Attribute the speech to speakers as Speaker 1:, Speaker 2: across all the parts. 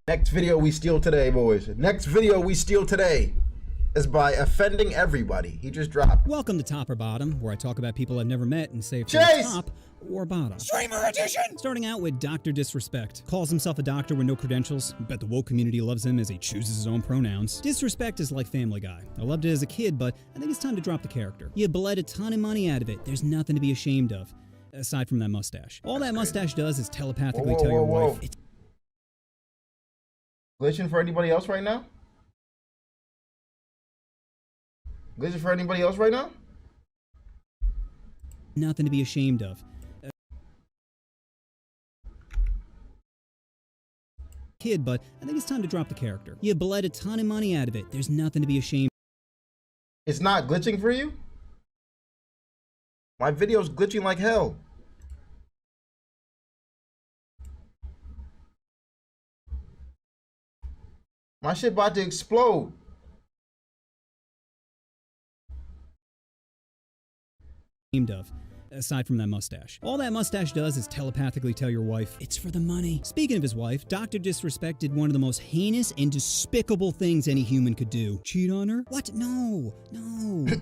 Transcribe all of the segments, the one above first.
Speaker 1: Next video we steal today, boys. Next video we steal today is by Offending Everybody. He just dropped.
Speaker 2: Welcome to Top or Bottom, where I talk about people I've never met and say if
Speaker 1: Chase!
Speaker 2: they're top or bottom.
Speaker 3: Streamer edition!
Speaker 2: Starting out with Dr. Disrespect. Calls himself a doctor with no credentials. Bet the woke community loves him as he chooses his own pronouns. Disrespect is like Family Guy. I loved it as a kid, but I think it's time to drop the character. You bled a ton of money out of it. There's nothing to be ashamed of. Aside from that mustache. All that mustache does is telepathically tell your wife it's
Speaker 1: glitching for anybody else right now? Glitching for anybody else right now?
Speaker 2: nothing to be ashamed of. Kid, but I think it's time to drop the character. You bled a ton of money out of it. There's nothing to be ashamed.
Speaker 1: It's not glitching for you? My video's glitching like hell. My shit about to explode.
Speaker 2: Of. Aside from that mustache. All that mustache does is telepathically tell your wife, it's for the money. Speaking of his wife, Dr. Disrespect did one of the most heinous and despicable things any human could do. Cheat on her? What? No.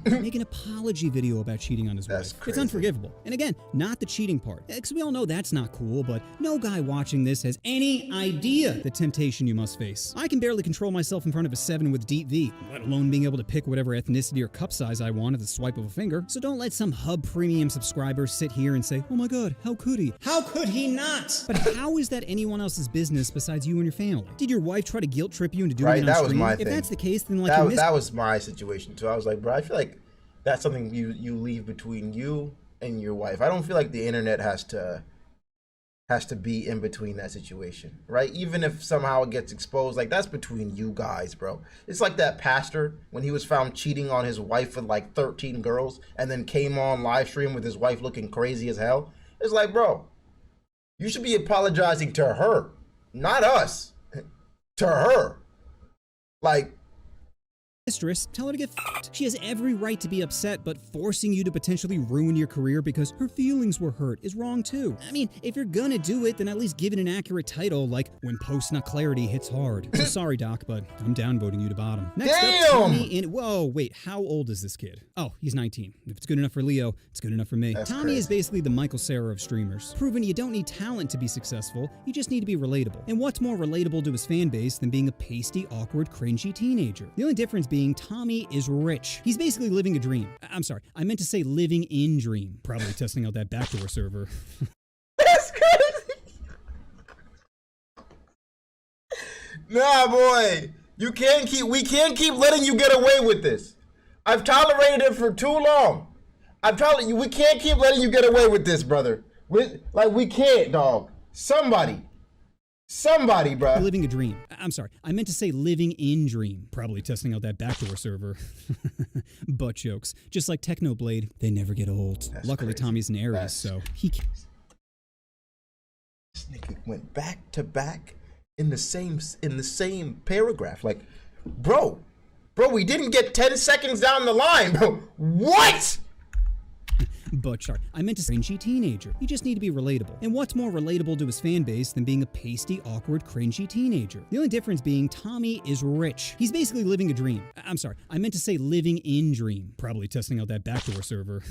Speaker 2: Make an apology video about cheating on his wife.
Speaker 1: Crazy.
Speaker 2: It's unforgivable. And again, not the cheating part. Because we all know that's not cool, but no guy watching this has any idea the temptation you must face. I can barely control myself in front of a 7 with deep V, let alone being able to pick whatever ethnicity or cup size I want at the swipe of a finger. So don't let some Hub Premium subscribers sit here and say, oh my god, how could he? How could he not? But how is that anyone else's business besides you and your family? Did your wife try to guilt trip you into doing it on stream?
Speaker 1: My thing.
Speaker 2: If that's the case, then like
Speaker 1: that was my situation too. I was like, bro, I feel like that's something you leave between you and your wife. I don't feel like the internet has to be in between that situation, right? Even if somehow it gets exposed, like that's between you guys, bro. It's like that pastor when he was found cheating on his wife with like 13 girls and then came on live stream with his wife looking crazy as hell. It's like, bro, you should be apologizing to her, not us. To her. Like,
Speaker 2: mistress, tell her to get f***ed. She has every right to be upset, but forcing you to potentially ruin your career because her feelings were hurt is wrong too. I mean, if you're gonna do it, then at least give it an accurate title like When Post-Nut Clarity Hits Hard. So sorry, Doc, but I'm downvoting you to bottom. Next up, Tommy in... Whoa, wait, how old is this kid? Oh, he's 19. If it's good enough for Leo, it's good enough for me.
Speaker 1: That's
Speaker 2: Tommy
Speaker 1: crazy.
Speaker 2: is basically the Michael Cera of streamers, proving you don't need talent to be successful, you just need to be relatable. And what's more relatable to his fan base than being a pasty, awkward, cringy teenager? The only difference being Tommy is rich. He's basically living a dream. I'm sorry, I meant to say living in dream. Probably testing out that backdoor server.
Speaker 1: That's crazy. Nah, boy. We can't keep letting you get away with this. I've tolerated it for too long. We can't keep letting you get away with this, brother. We can't, dog. Somebody, bro.
Speaker 2: Living a dream. I'm sorry, I meant to say living in dream. Probably testing out that backdoor server. Butt jokes. Just like Technoblade, they never get old.
Speaker 1: That's
Speaker 2: Luckily,
Speaker 1: crazy.
Speaker 2: Tommy's an Aries, so he can.
Speaker 1: This nigga went back to back in the same paragraph. Like, bro, we didn't get 10 seconds down the line, bro. What?
Speaker 2: But sorry, I meant to say cringy teenager. You just need to be relatable. And what's more relatable to his fan base than being a pasty, awkward, cringy teenager? The only difference being Tommy is rich. He's basically living a dream. I'm sorry, I meant to say living in dream. Probably testing out that backdoor server.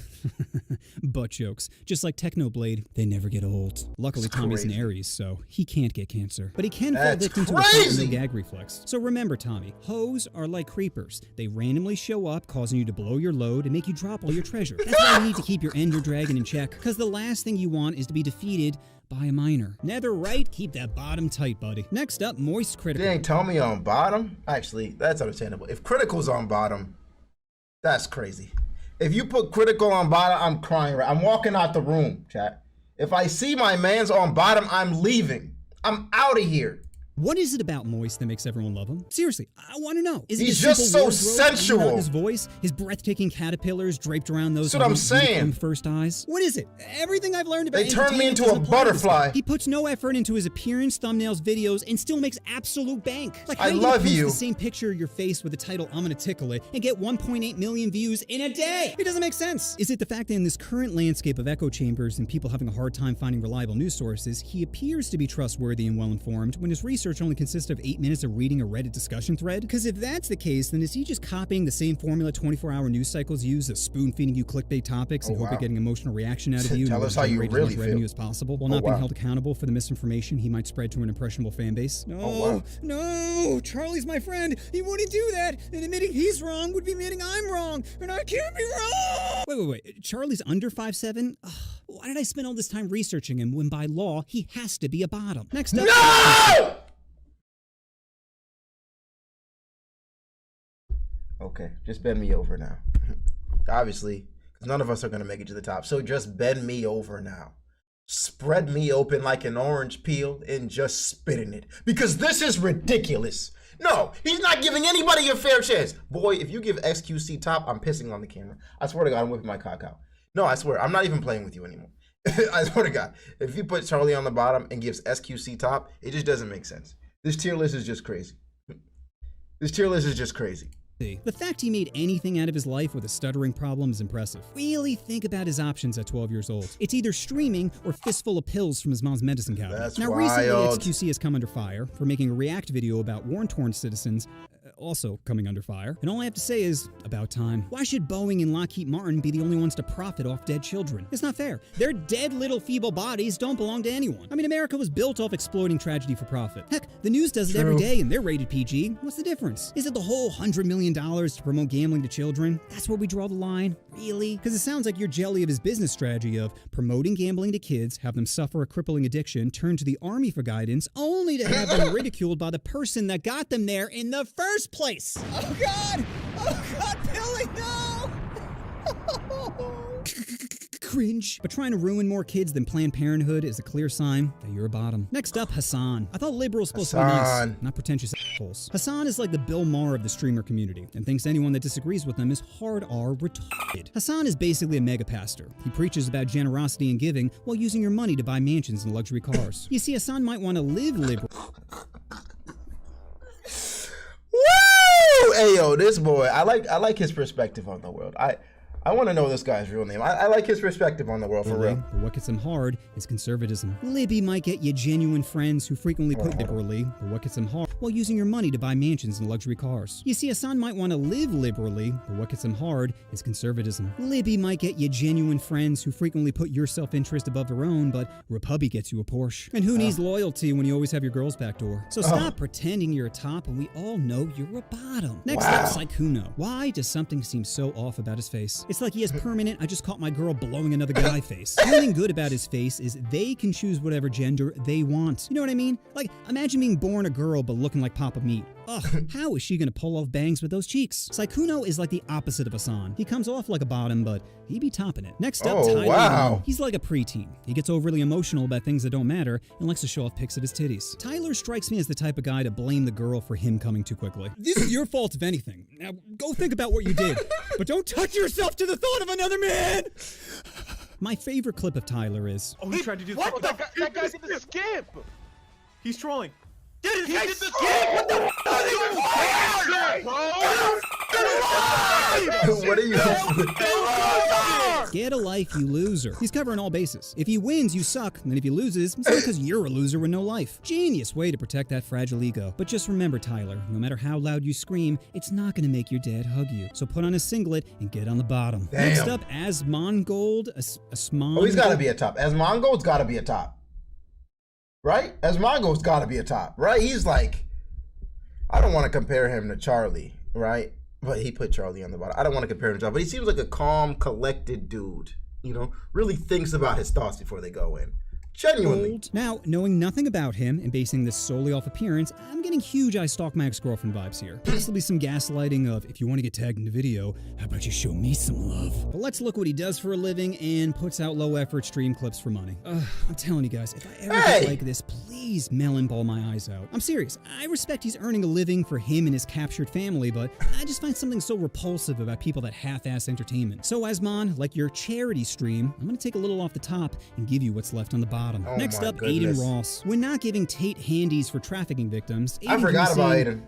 Speaker 2: Butt jokes. Just like Technoblade, they never get old. Luckily, Tommy's an Aries, so he can't get cancer. But he can fall victim to a gag reflex. So remember, Tommy, hoes are like creepers. They randomly show up, causing you to blow your load and make you drop all your treasure. That's why you need to keep your Ender Dragon in check, because the last thing you want is to be defeated by a minor. Nether right? Keep that bottom tight, buddy. Next up, Moist Critical.
Speaker 1: Dang, Tommy on bottom? Actually, that's understandable. If Critical's on bottom, that's crazy. If you put Critical on bottom, I'm crying. I'm walking out the room, chat. If I see my man's on bottom, I'm leaving. I'm out of here.
Speaker 2: What is it about Moist that makes everyone love him? Seriously, I want to know. Is
Speaker 1: He's
Speaker 2: it
Speaker 1: just so sensual.
Speaker 2: His voice, his breathtaking caterpillars draped around those
Speaker 1: That's what I'm saying.
Speaker 2: First eyes. What is it? Everything I've learned about
Speaker 1: They turned me into a
Speaker 2: entertainment doesn't apply to this guy.
Speaker 1: butterfly.
Speaker 2: He puts no effort into his appearance, thumbnails, videos, and still makes absolute bank. Like, how
Speaker 1: I
Speaker 2: do
Speaker 1: love
Speaker 2: post
Speaker 1: you.
Speaker 2: the same picture of your face with the title "I'm gonna tickle it" and get 1.8 million views in a day? It doesn't make sense. Is it the fact that in this current landscape of echo chambers and people having a hard time finding reliable news sources, he appears to be trustworthy and well informed when his research research only consists of 8 minutes of reading a Reddit discussion thread? Because if that's the case, then is he just copying the same formula 24-hour news cycles use of spoon-feeding you clickbait topics and hope you're getting emotional reaction out of you
Speaker 1: Tell
Speaker 2: and
Speaker 1: us how you
Speaker 2: generate as
Speaker 1: really
Speaker 2: much revenue
Speaker 1: feel.
Speaker 2: as possible while not being held accountable for the misinformation he might spread to an impressionable fan base? No, no, Charlie's my friend. He wouldn't do that. And admitting he's wrong would be admitting I'm wrong. And I can't be wrong. Wait. Charlie's under 5'7"? Ugh, why did I spend all this time researching him when by law he has to be a bottom? Next up.
Speaker 1: No! Okay, just bend me over now. Obviously, because none of us are going to make it to the top. So just bend me over now. Spread me open like an orange peel and just spit in it. Because this is ridiculous. No, he's not giving anybody a fair chance. Boy, if you give XQC top, I'm pissing on the camera. I swear to God, I'm whipping my cock out. No, I swear, I'm not even playing with you anymore. I swear to God. If you put Charlie on the bottom and gives SQC top, it just doesn't make sense. This tier list is just crazy. This tier list is just crazy.
Speaker 2: The fact he made anything out of his life with a stuttering problem is impressive. Really think about his options at 12 years old. It's either streaming or fistful of pills from his mom's medicine cabinet.
Speaker 1: That's
Speaker 2: now,
Speaker 1: wild.
Speaker 2: recently, XQC has come under fire for making a React video about war-torn citizens, also coming under fire. And all I have to say is, about time. Why should Boeing and Lockheed Martin be the only ones to profit off dead children? It's not fair. Their dead little feeble bodies don't belong to anyone. I mean, America was built off exploiting tragedy for profit. Heck, the news does it every day and they're rated PG. What's the difference? Is it the whole $100 million to promote gambling to children? That's where we draw the line? Really? Because it sounds like you're jelly of his business strategy of promoting gambling to kids, have them suffer a crippling addiction, turn to the army for guidance, only to have them ridiculed by the person that got them there in the first place. Oh God! Oh God, Billy, no! Cringe. But trying to ruin more kids than Planned Parenthood is a clear sign that you're a bottom. Next up, Hassan. I thought liberals supposed to be nice, not pretentious assholes. Hassan is like the Bill Maher of the streamer community and thinks anyone that disagrees with him is hard R retarded. Hassan is basically a mega pastor. He preaches about generosity and giving while using your money to buy mansions and luxury cars. You see, Hassan might want to live liberal.
Speaker 1: Woo! Hey, yo, this boy, I like his perspective on the world. I want to know this guy's real name. I like his perspective on the world, for real.
Speaker 2: But what gets him hard is conservatism. Libby might get you genuine friends who frequently put liberally, but what gets him hard while using your money to buy mansions and luxury cars. You see, Hassan might want to live liberally, but what gets him hard is conservatism. Libby might get you genuine friends who frequently put your self-interest above their own, but Repubby gets you a Porsche. And who needs loyalty when you always have your girl's back door? So stop pretending you're a top and we all know you're a bottom. Next up, Sykuno. Why does something seem so off about his face? It's like he has permanent, I just caught my girl blowing another guy face. The only thing good about his face is they can choose whatever gender they want. You know what I mean? Like, imagine being born a girl but looking like Papa Meat. Ugh, how is she gonna pull off bangs with those cheeks? Sykuno is like the opposite of Hassan. He comes off like a bottom, but he be topping it. Next up, Tyler.
Speaker 1: Wow.
Speaker 2: He's like a preteen. He gets overly emotional about things that don't matter and likes to show off pics of his titties. Tyler strikes me as the type of guy to blame the girl for him coming too quickly. This is your fault if anything. Now, go think about what you did, but don't touch yourself to the thought of another man! My favorite clip of Tyler is...
Speaker 3: Oh, he tried to do
Speaker 4: What
Speaker 3: that guy did the skip! He's trolling. He did the skip! What the
Speaker 1: What are you?
Speaker 2: Get a life, you loser. He's covering all bases. If he wins, you suck. And if he loses, it's not because you're a loser with no life. Genius way to protect that fragile ego. But just remember, Tyler, no matter how loud you scream, it's not going to make your dad hug you. So put on a singlet and get on the bottom.
Speaker 1: Damn.
Speaker 2: Next up, Asmongold. Asmongold.
Speaker 1: Oh, he's got to be a top. Asmongold's got to be a top. Right? Asmongold's got to be a top. Right? He's like, I don't want to compare him to Charlie, right? But he put Charlie on the bottom. I don't want to compare him to Charlie, but he seems like a calm, collected dude. You know, really thinks about his thoughts before they go in. Genuinely.
Speaker 2: Now, knowing nothing about him and basing this solely off appearance, I'm getting huge I stalk my ex-girlfriend vibes here. Possibly some gaslighting of, if you want to get tagged in the video, how about you show me some love? But let's look what he does for a living and puts out low-effort stream clips for money. I'm telling you guys, if I ever get like this, please melon ball my eyes out. I'm serious. I respect he's earning a living for him and his captured family, but I just find something so repulsive about people that half-ass entertainment. So, Asmon, like your charity stream, I'm going to take a little off the top and give you what's left on the bottom.
Speaker 1: Oh
Speaker 2: Next up,
Speaker 1: goodness.
Speaker 2: Aiden Ross. When not giving Tate handies for trafficking victims, Aiden
Speaker 1: I forgot about Aiden.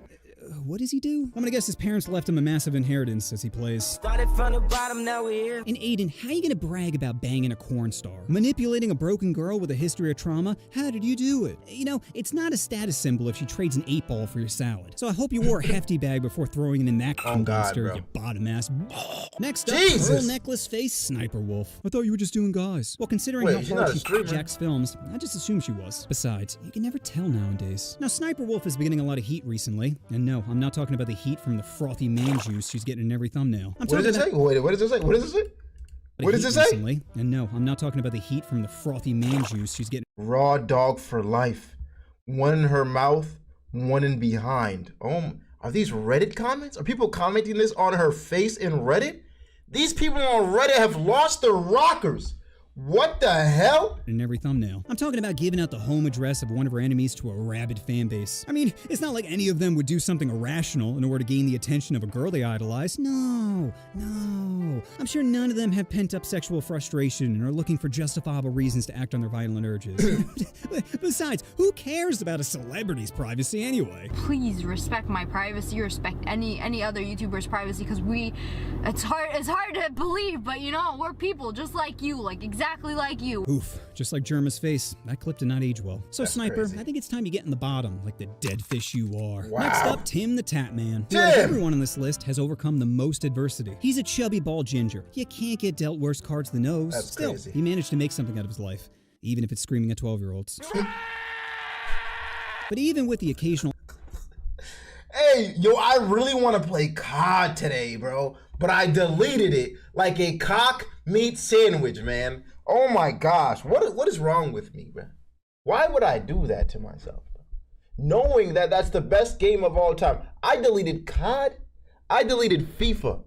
Speaker 2: what does he do? I'm gonna guess his parents left him a massive inheritance as he plays.
Speaker 4: Started from the bottom, now we're here.
Speaker 2: And Aiden, how are you gonna brag about banging a corn star? Manipulating a broken girl with a history of trauma? How did you do it? You know, it's not a status symbol if she trades an 8-ball for your salad. So I hope you wore a hefty bag before throwing it in that dumpster, you bottom ass. Next up, pearl necklace face sniper wolf. I thought you were just doing guys. Well, considering how hard she hijacks films, I just assumed she was. Besides, you can never tell nowadays. Now, Sniper Wolf is getting a lot of heat recently. And no, I'm not talking about the heat from the frothy man juice she's getting in every thumbnail.
Speaker 1: What does it say? Wait, what does it say? What does it say? What does it say?
Speaker 2: Recently. And no, I'm not talking about the heat from the frothy man juice she's getting.
Speaker 1: Raw dog for life. One in her mouth, one in behind. Oh, are these Reddit comments? Are people commenting this on her face in Reddit? These people on Reddit have lost their rockers. What the hell?
Speaker 2: In every thumbnail. I'm talking about giving out the home address of one of her enemies to a rabid fan base. I mean, it's not like any of them would do something irrational in order to gain the attention of a girl they idolize. No. I'm sure none of them have pent-up sexual frustration and are looking for justifiable reasons to act on their violent urges. Besides, who cares about a celebrity's privacy anyway?
Speaker 5: Please respect my privacy, respect any other YouTuber's privacy, because it's hard to believe, but you know, we're people just like you, like exactly like you.
Speaker 2: Oof, just like Germa's face. That clip did not age well. So
Speaker 1: That's
Speaker 2: Sniper,
Speaker 1: crazy.
Speaker 2: I think it's time you get in the bottom, like the dead fish you are.
Speaker 1: Wow.
Speaker 2: Next up, TimTheTatman.
Speaker 1: Tim!
Speaker 2: Everyone on this list has overcome the most adversity. He's a chubby bald ginger. You can't get dealt worse cards than those.
Speaker 1: That's
Speaker 2: Still,
Speaker 1: crazy.
Speaker 2: he managed to make something out of his life, even if it's screaming at 12-year-olds. But even with the occasional...
Speaker 1: Hey, yo, I really want to play COD today, bro. But I deleted it like a cock meat sandwich, man. Oh my gosh. What is wrong with me, bro? Why would I do that to myself? Knowing that that's the best game of all time. I deleted COD. I deleted FIFA.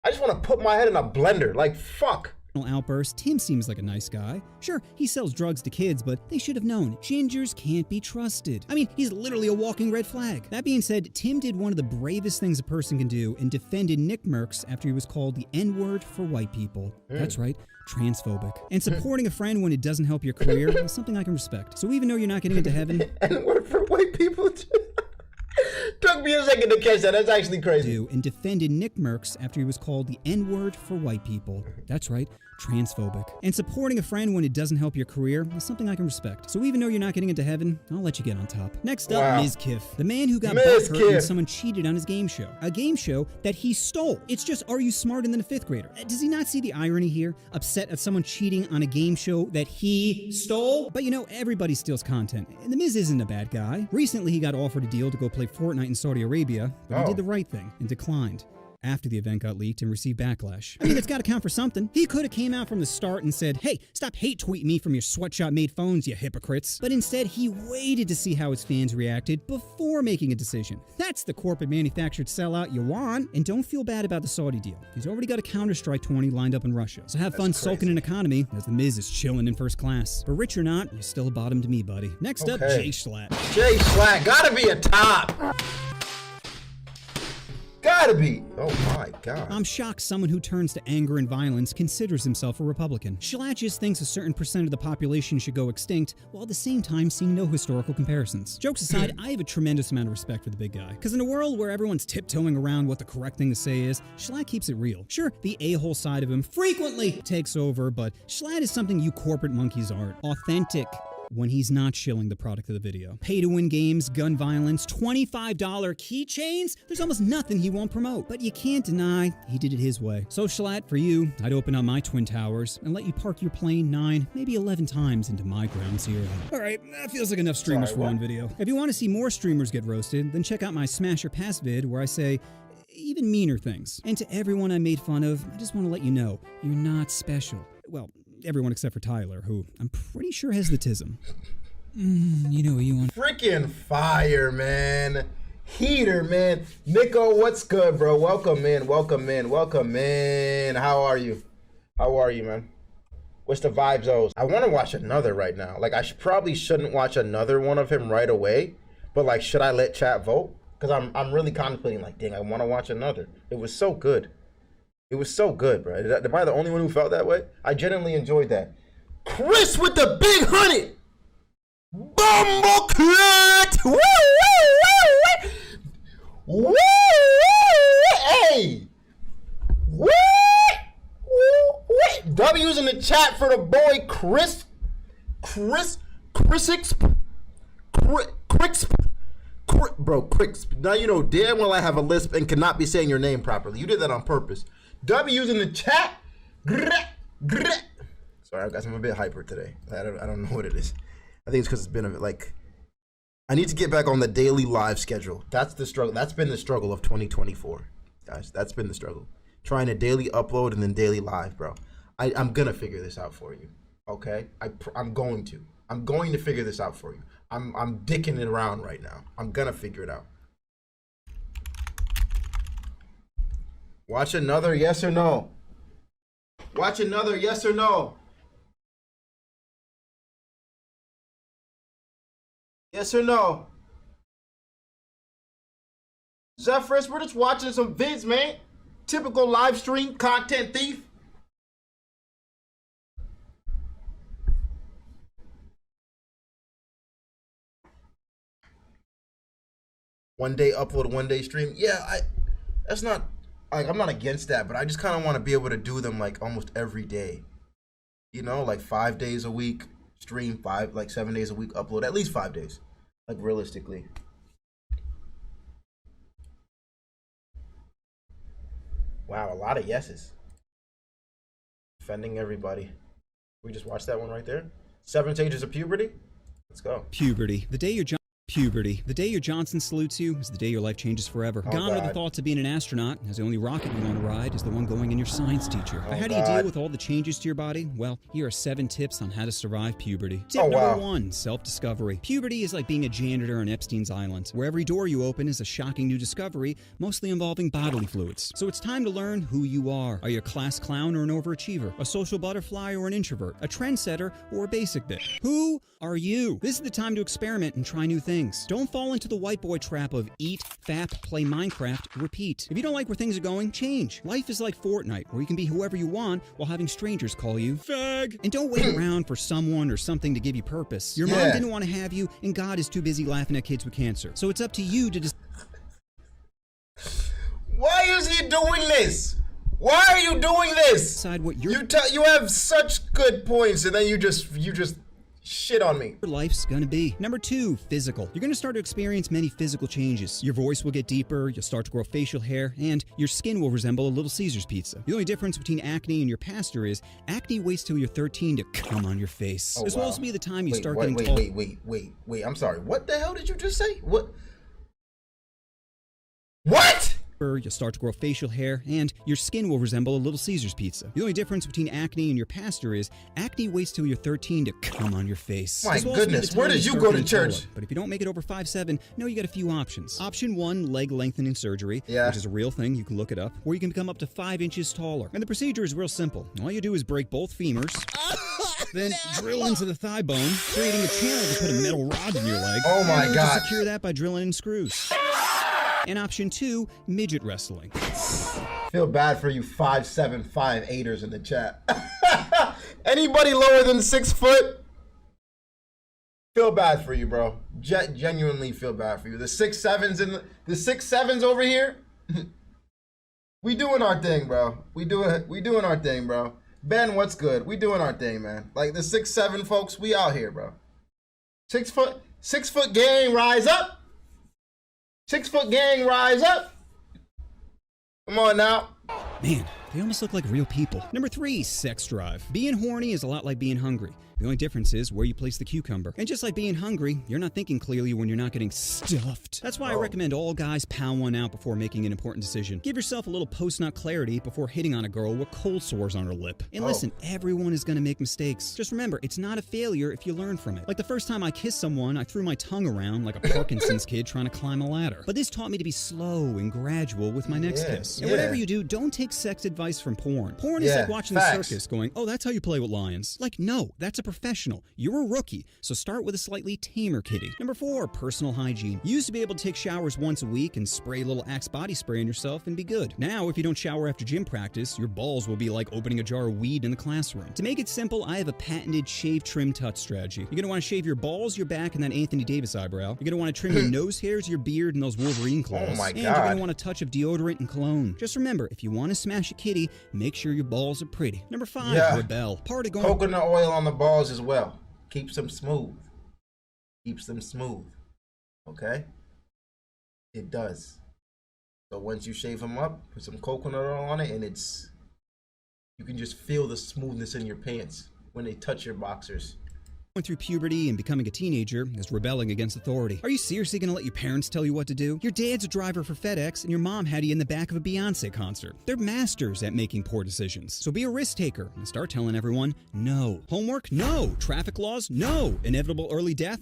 Speaker 1: I just want to put my head in a blender. Like, fuck.
Speaker 2: outburst, Tim seems like a nice guy. Sure, he sells drugs to kids, but they should have known, gingers can't be trusted. I mean, he's literally a walking red flag. That being said, Tim did one of the bravest things a person can do and defended Nick Merckx after he was called the N-word for white people. That's right, transphobic. And supporting a friend when it doesn't help your career is something I can respect. So even though you're not getting into heaven...
Speaker 1: N-word for white people too. Took me a second to catch that. That's actually crazy.
Speaker 2: And defended Nick Merckx after he was called the N-word for white people. That's right, transphobic. And supporting a friend when it doesn't help your career is something I can respect. So even though you're not getting into heaven, I'll let you get on top. Next up, Ms. Kiff, the man who got butthurt when someone cheated on his game show. A game show that he stole. It's just, are you smarter than a fifth grader? Does he not see the irony here? Upset at someone cheating on a game show that he stole? But you know, everybody steals content, and the Miz isn't a bad guy. Recently, he got offered a deal to go play Fortnite in Saudi Arabia, but he did the right thing and declined after the event got leaked and received backlash. I mean, it's got to count for something. He could have came out from the start and said, hey, stop hate tweeting me from your sweatshop-made phones, you hypocrites. But instead, he waited to see how his fans reacted before making a decision. That's the corporate manufactured sellout you want. And don't feel bad about the Saudi deal. He's already got a Counter-Strike 20 lined up in Russia. So have fun sulking in economy as the Miz is chilling in first class. But rich or not, you're still a bottom to me, buddy. Next up, Jay Schlatt.
Speaker 1: Jay Schlatt, gotta be a top. Gotta be. Oh my God.
Speaker 2: I'm shocked someone who turns to anger and violence considers himself a Republican. Schlatt just thinks a certain percent of the population should go extinct, while at the same time seeing no historical comparisons. Jokes aside, I have a tremendous amount of respect for the big guy. Because in a world where everyone's tiptoeing around what the correct thing to say is, Schlatt keeps it real. Sure, the a-hole side of him frequently takes over, but Schlatt is something you corporate monkeys aren't. Authentic. When he's not shilling the product of the video. Pay-to-win games, gun violence, $25 keychains? There's almost nothing he won't promote. But you can't deny he did it his way. So Schlatt, for you, I'd open up my Twin Towers and let you park your plane 9, maybe 11 times into my ground zero. Alright, that feels like enough streamers for one video. If you want to see more streamers get roasted, then check out my Smash or Pass vid where I say even meaner things. And to everyone I made fun of, I just want to let you know, you're not special. Well, everyone except for Tyler, who I'm pretty sure has the tism. You know what you want.
Speaker 1: Freaking fire, man. Heater, man. Nicoo, what's good, bro? Welcome in, welcome in, welcome in. How are you? How are you, man? What's the vibes, O's? I want to watch another right now. Like, I probably shouldn't watch another one of him right away, but like, should I let chat vote? Because I'm really contemplating, like, dang, I want to watch another. It was so good. It was so good, bro. Am I the only one who felt that way? I genuinely enjoyed that. Chris with the big 100! Bumbleclit! Woo, woo, woo, woo! Woo! Hey! Woo! W's in the chat for the boy Crisp. Bro, Crisp. Now you know damn well I have a lisp and cannot be saying your name properly. You did that on purpose. W's in the chat. Sorry, guys, I'm a bit hyper today. I don't know what it is. I think it's because it's been a bit like. I need to get back on the daily live schedule. That's the struggle. That's been the struggle of 2024, guys. That's been the struggle. Trying to daily upload and then daily live, bro. I'm gonna figure this out for you. Okay, I'm going to. I'm going to figure this out for you. I'm dicking it around right now. I'm gonna figure it out. Watch another yes or no. Watch another yes or no. Yes or no? Zephyrus, we're just watching some vids, man. Typical live stream content thief. One day upload, one day stream. Yeah, that's not like I'm not against that, but I just kind of want to be able to do them like almost every day. You know, like 5 days a week stream, 7 days a week upload, at least 5 days. Like realistically. Wow, a lot of yeses. Offending everybody. We just watched that one right there. 7 stages of puberty. Let's go.
Speaker 2: Puberty. Puberty. The day your Johnson salutes you is the day your life changes forever.
Speaker 1: Oh,
Speaker 2: Gone are the
Speaker 1: God.
Speaker 2: thoughts of being an astronaut, as the only rocket you want to ride is the one going in your science teacher.
Speaker 1: Oh,
Speaker 2: But how do you
Speaker 1: God.
Speaker 2: deal with all the changes to your body? Well, here are 7 tips on how to survive puberty. Tip
Speaker 1: Oh, wow.
Speaker 2: number 1, self-discovery. Puberty is like being a janitor on Epstein's Island, where every door you open is a shocking new discovery, mostly involving bodily fluids. So it's time to learn who you are. Are you a class clown or an overachiever? A social butterfly or an introvert? A trendsetter or a basic bitch? Who are you? This is the time to experiment and try new things. Don't fall into the white boy trap of eat, fap, play Minecraft, repeat. If you don't like where things are going, change. Life is like Fortnite, where you can be whoever you want while having strangers call you fag. And don't wait around for someone or something to give you purpose. Your mom
Speaker 1: Yeah.
Speaker 2: didn't want to have you, and God is too busy laughing at kids with cancer. So it's up to you to
Speaker 1: Why is he doing this? Why are you doing this?
Speaker 2: decide what your
Speaker 1: You have such good points, and then you just shit on me.
Speaker 2: life's gonna be. Number 2, physical. You're gonna start to experience many physical changes. Your voice will get deeper, you'll start to grow facial hair, and your skin will resemble a Little Caesars pizza. The only difference between acne and your pastor is acne waits till you're 13 to come on your face.
Speaker 1: Oh,
Speaker 2: This will
Speaker 1: wow.
Speaker 2: also be the time you start
Speaker 1: wait,
Speaker 2: getting tall.
Speaker 1: wait. I'm sorry. What the hell did you just say? What?
Speaker 2: You'll start to grow facial hair, and your skin will resemble a Little Caesars pizza. The only difference between acne and your pastor is acne waits till you're 13 to come on your face.
Speaker 1: My
Speaker 2: This will also be
Speaker 1: goodness,
Speaker 2: the time
Speaker 1: where did you
Speaker 2: start
Speaker 1: go to
Speaker 2: getting
Speaker 1: church?
Speaker 2: taller. But if you don't make it over 5'7", no, you got a few options. Option 1, leg lengthening surgery,
Speaker 1: Yeah.
Speaker 2: which is a real thing. You can look it up. Or you can become up to 5 inches taller. And the procedure is real simple. All you do is break both femurs, then drill into the thigh bone, creating a channel to put a metal rod in your leg.
Speaker 1: Oh my
Speaker 2: and
Speaker 1: God.
Speaker 2: to secure that by drilling in screws. And option 2, midget wrestling.
Speaker 1: Feel bad for you 5'7", 5'8"ers in the chat. Anybody lower than 6 foot? Feel bad for you, bro. Genuinely feel bad for you. The 6'7"s over here. We doing our thing, bro. We doing our thing, bro. Ben, what's good? We doing our thing, man. Like the 6'7" folks, we out here, bro. 6 foot gang, rise up. 6 foot gang, rise up. Come on now.
Speaker 2: Man, they almost look like real people. Number 3, sex drive. Being horny is a lot like being hungry. The only difference is where you place the cucumber. And just like being hungry, you're not thinking clearly when you're not getting stuffed. That's why I recommend all guys pound one out before making an important decision. Give yourself a little post-nut clarity before hitting on a girl with cold sores on her lip. And listen, everyone is gonna make mistakes. Just remember, it's not a failure if you learn from it. Like the first time I kissed someone, I threw my tongue around like a Parkinson's kid trying to climb a ladder. But this taught me to be slow and gradual with my next kiss. And whatever you do, don't take sex advice from porn. Porn is like watching the circus going, oh, that's how you play with lions. Like, no, that's a professional. You're a rookie, so start with a slightly tamer kitty. Number 4, personal hygiene. You used to be able to take showers once a week and spray a little Axe body spray on yourself and be good. Now, if you don't shower after gym practice, your balls will be like opening a jar of weed in the classroom. To make it simple, I have a patented shave, trim, touch strategy. You're gonna want to shave your balls, your back, and that Anthony Davis eyebrow. You're gonna want to trim your nose hairs, your beard, and those Wolverine claws.
Speaker 1: Oh my
Speaker 2: and you're
Speaker 1: God.
Speaker 2: gonna want a touch of deodorant and cologne. Just remember, if you want to smash a kitty, make sure your balls are pretty. Number 5,
Speaker 1: Yeah.
Speaker 2: rebel. Part of going
Speaker 1: Coconut oil on the balls as well. Keeps them smooth. Keeps them smooth. Okay? It does. So once you shave them up, put some coconut oil on it, and you can just feel the smoothness in your pants when they touch your boxers.
Speaker 2: Going through puberty and becoming a teenager is rebelling against authority. Are you seriously going to let your parents tell you what to do? Your dad's a driver for FedEx and your mom had you in the back of a Beyonce concert. They're masters at making poor decisions. So be a risk taker and start telling everyone no. Homework? No. Traffic laws? No. Inevitable early death?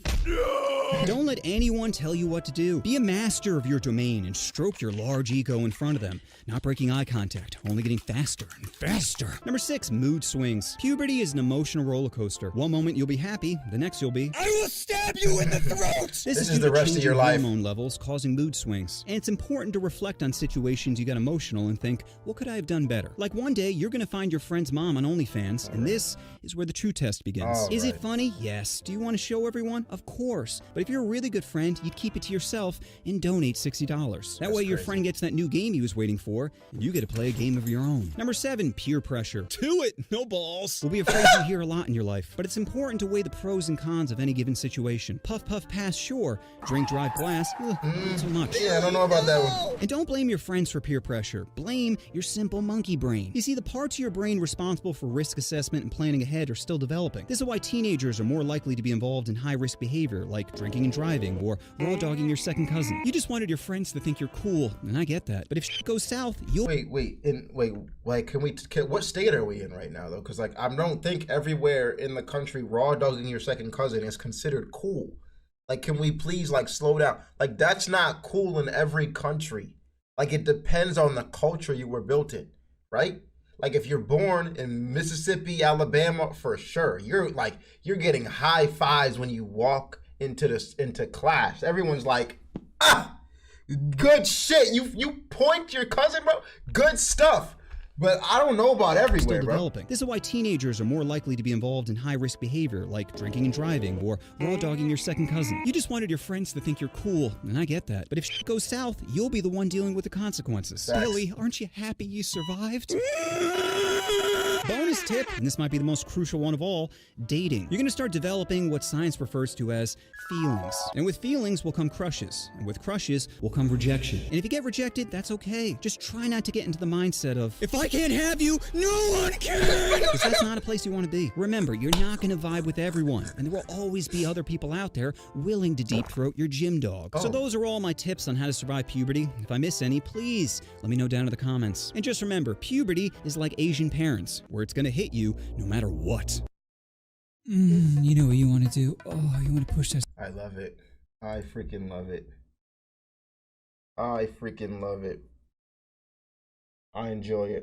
Speaker 2: Don't let anyone tell you what to do. Be a master of your domain and stroke your large ego in front of them. Not breaking eye contact, only getting faster and faster. Number 6, mood swings. Puberty is an emotional roller coaster. One moment you'll be happy, the next you'll be, I will stab you in the throat! This
Speaker 1: is
Speaker 2: due
Speaker 1: the
Speaker 2: to
Speaker 1: rest of
Speaker 2: changing
Speaker 1: your life.
Speaker 2: hormone levels causing mood swings. And it's important to reflect on situations you got emotional and think, what could I have done better? Like one day you're gonna find your friend's mom on OnlyFans, and this is where the true test begins. Is it funny? Yes. Do you want to show everyone? Of course. But if you're a really good friend, you'd keep it to yourself and donate $60. That way your
Speaker 1: crazy.
Speaker 2: friend gets that new game he was waiting for, and you get to play a game of your own. Number 7, peer pressure. Do it! No balls! Will be a phrase you hear a lot in your life, but it's important to weigh the pros and cons of any given situation. Puff, puff, pass, sure. Drink, drive, blast, not so much.
Speaker 1: Yeah, I don't know about that one.
Speaker 2: And don't blame your friends for peer pressure. Blame your simple monkey brain. You see, the parts of your brain responsible for risk assessment and planning ahead are still developing. This is why teenagers are more likely to be involved in high-risk behavior like drinking and driving or raw dogging your second cousin. You just wanted your friends to think you're cool, and I get that. But if shit goes south, you'll...
Speaker 1: Like, what state are we in right now, though? Because, like, I don't think everywhere in the country raw dogging your second cousin is considered cool. Like, can we please, like, slow down? Like, that's not cool in every country. Like, it depends on the culture you were built in, right? Like, if you're born in Mississippi, Alabama, for sure, you're getting high fives when you walk into class. Everyone's like, good shit. You point your cousin, bro. Good stuff. But I don't know about everywhere,
Speaker 2: still
Speaker 1: bro.
Speaker 2: developing. This is why teenagers are more likely to be involved in high-risk behavior like drinking and driving or raw dogging your second cousin. You just wanted your friends to think you're cool, and I get that. But if shit goes south, you'll be the one dealing with the consequences.
Speaker 1: Facts.
Speaker 2: Really, aren't you happy you survived? Bonus tip, and this might be the most crucial one of all, dating. You're going to start developing what science refers to as feelings. And with feelings will come crushes. And with crushes will come rejection. And if you get rejected, that's okay. Just try not to get into the mindset of, if I can't have you, no one can! Because that's not a place you want to be. Remember, you're not going to vibe with everyone. And there will always be other people out there willing to deep throat your gym dog. So those are all my tips on how to survive puberty. If I miss any, please let me know down in the comments. And just remember, puberty is like Asian parents, where it's going to hit you no matter what. You know what you want to do? Oh, you want to push that.
Speaker 1: I love it. I freaking love it. I freaking love it. I enjoy it.